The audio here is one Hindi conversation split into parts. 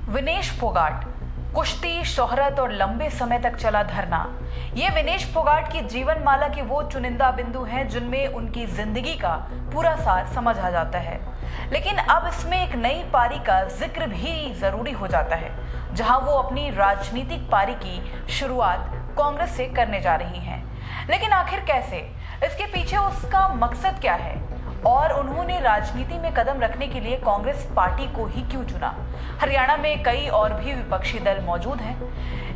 विनेश फोगाट, कुश्ती, शोहरत और लंबे समय तक चला धरना। ये विनेश फोगाट की जीवन माला के वो चुनिंदा बिंदु हैं जिनमें उनकी जिंदगी का पूरा सार समझ आ जाता है। लेकिन अब इसमें एक नई पारी का जिक्र भी जरूरी हो जाता है, जहां वो अपनी राजनीतिक पारी की शुरुआत कांग्रेस से करने जा रही हैं। लेकिन आखिर कैसे? इसके पीछे उसका मकसद क्या है? और उन्होंने राजनीति में कदम रखने के लिए कांग्रेस पार्टी को ही क्यों चुना? हरियाणा में कई और भी विपक्षी दल मौजूद हैं।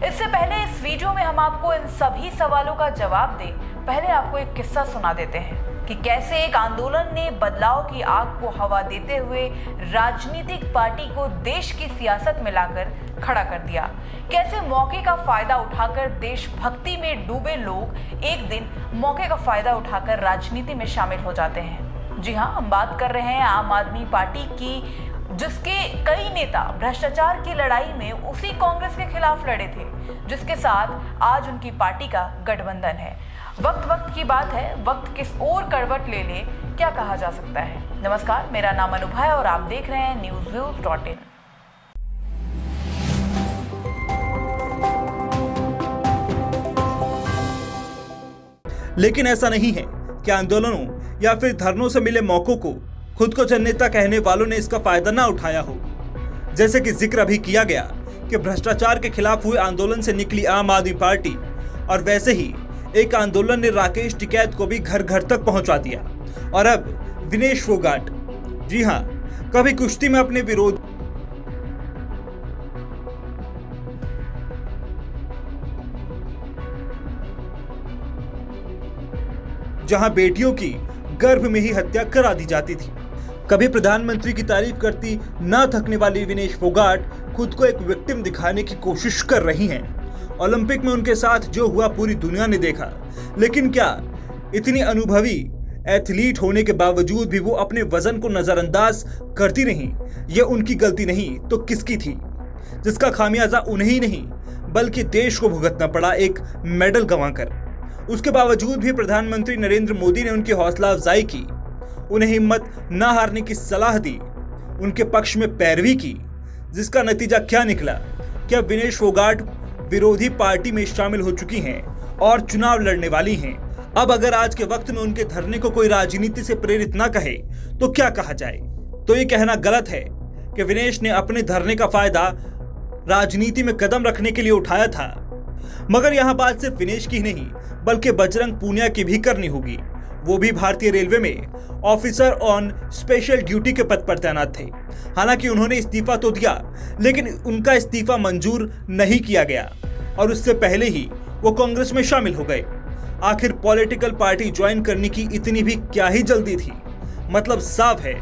इससे पहले इस वीडियो में हम आपको इन सभी सवालों का जवाब दें, पहले आपको एक किस्सा सुना देते हैं कि कैसे एक आंदोलन ने बदलाव की आग को हवा देते हुए राजनीतिक पार्टी को देश की सियासत में लाकर खड़ा कर दिया। कैसे मौके का फायदा उठाकर देशभक्ति में डूबे लोग एक दिन मौके का फायदा उठाकर राजनीति में शामिल हो जाते हैं। जी हाँ, हम बात कर रहे हैं आम आदमी पार्टी की, जिसके कई नेता भ्रष्टाचार की लड़ाई में उसी कांग्रेस के खिलाफ लड़े थे, जिसके साथ आज उनकी पार्टी का गठबंधन है। वक्त की बात है, वक्त किस ओर करवट ले ले, क्या कहा जा सकता है। नमस्कार, मेरा नाम अनुभा है और आप देख रहे हैं newsviews.in। लेकिन ऐसा नहीं है कि आंदोलनों या फिर धरनों से मिले मौकों को खुद को जननेता कहने वालों ने इसका फायदा ना उठाया हो। जैसे कि जिक्र अभी किया गया कि भ्रष्टाचार के खिलाफ हुए आंदोलन से निकली आम आदमी पार्टी, और वैसे ही एक आंदोलन ने राकेश टिकैत को भी घर घर तक पहुंचा दिया। और अब विनेश फोगाट, जी हां, कभी कुश्ती में अपने विरोध जहां बेटियों की गर्भ में ही हत्या करा दी जाती थी। कभी प्रधानमंत्री की तारीफ करती ना थकने वाली विनेश फोगाट खुद को एक विक्टिम दिखाने की कोशिश कर रही हैं। ओलंपिक में उनके साथ जो हुआ पूरी दुनिया ने देखा, लेकिन क्या इतनी अनुभवी एथलीट होने के बावजूद भी वो अपने वजन को नजरअंदाज करती रहीं? ये उनकी गलती नहीं तो किसकी थी, जिसका खामियाजा उन्हें ही नहीं बल्कि देश को भुगतना पड़ा एक मेडल गंवाकर। उसके बावजूद भी प्रधानमंत्री नरेंद्र मोदी ने उनकी हौसला अफजाई की, उन्हें हिम्मत न हारने की सलाह दी, उनके पक्ष में पैरवी की, जिसका नतीजा क्या निकला? क्या विनेश फोगाट विरोधी पार्टी में शामिल हो चुकी हैं और चुनाव लड़ने वाली हैं? अब अगर आज के वक्त में उनके धरने को कोई राजनीति से प्रेरित ना कहे तो क्या कहा जाए? तो ये कहना गलत है कि विनेश ने अपने धरने का फायदा राजनीति में कदम रखने के लिए उठाया था। मगर यहां बात सिर्फ विनेश की नहीं बल्कि बजरंग पूनिया की भी करनी होगी। वो भी भारतीय रेलवे में ऑफिसर ऑन स्पेशल ड्यूटी के पद पर तैनात थे। हालांकि उन्होंने इस्तीफा तो दिया, लेकिन उनका इस्तीफा मंजूर नहीं किया गया और उससे पहले ही वो कांग्रेस में शामिल हो गए। आखिर पॉलिटिकल पार्टी ज्वाइन करने की इतनी भी क्या ही जल्दी थी? मतलब साफ है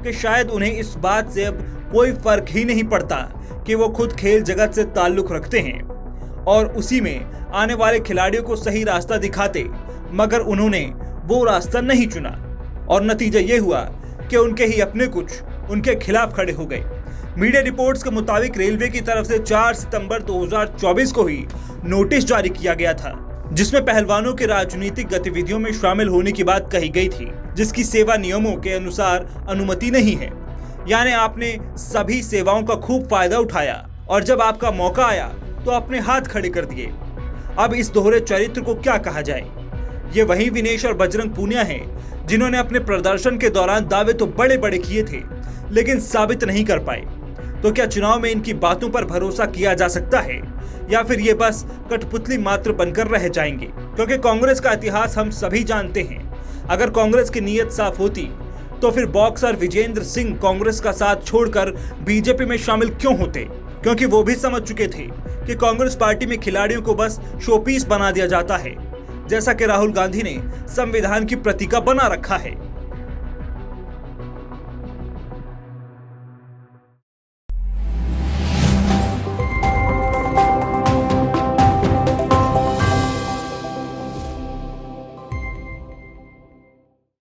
कि शायद उन्हें इस बात से अब कोई फर्क ही नहीं पड़ता कि वो खुद खेल जगत से ताल्लुक रखते हैं और उसी में आने वाले खिलाड़ियों को सही रास्ता दिखाते, मगर उन्होंने वो रास्ता नहीं चुना और नतीजा ये हुआ कि उनके ही अपने कुछ उनके खिलाफ खड़े हो गए। मीडिया रिपोर्ट्स के मुताबिक रेलवे की तरफ से 4 सितंबर 2024 को ही नोटिस जारी किया गया था, जिसमें पहलवानों के राजनीतिक गतिविधियों में शामिल होने की बात कही गई थी, जिसकी सेवा नियमों के अनुसार अनुमति नहीं है। यानी आपने सभी सेवाओं का खूब फायदा उठाया और जब आपका मौका आया तो अपने हाथ खड़े कर दिए। अब इस दोहरे चरित्र को क्या कहा जाए? ये वही विनेश और बजरंग पूनिया हैं जिन्होंने अपने प्रदर्शन के दौरान दावे तो बड़े बड़े किए थे, लेकिन साबित नहीं कर पाए। तो क्या चुनाव में इनकी बातों पर भरोसा किया जा सकता है या फिर ये बस कठपुतली मात्र बनकर रह जाएंगे? क्योंकि कांग्रेस का इतिहास हम सभी जानते हैं। अगर कांग्रेस की नीयत साफ होती तो फिर बॉक्सर विजेंद्र सिंह कांग्रेस का साथ छोड़कर बीजेपी में शामिल क्यों होते? क्योंकि वो भी समझ चुके थे कि कांग्रेस पार्टी में खिलाड़ियों को बस शोपीस बना दिया जाता है, जैसा कि राहुल गांधी ने संविधान की प्रतीका बना रखा है।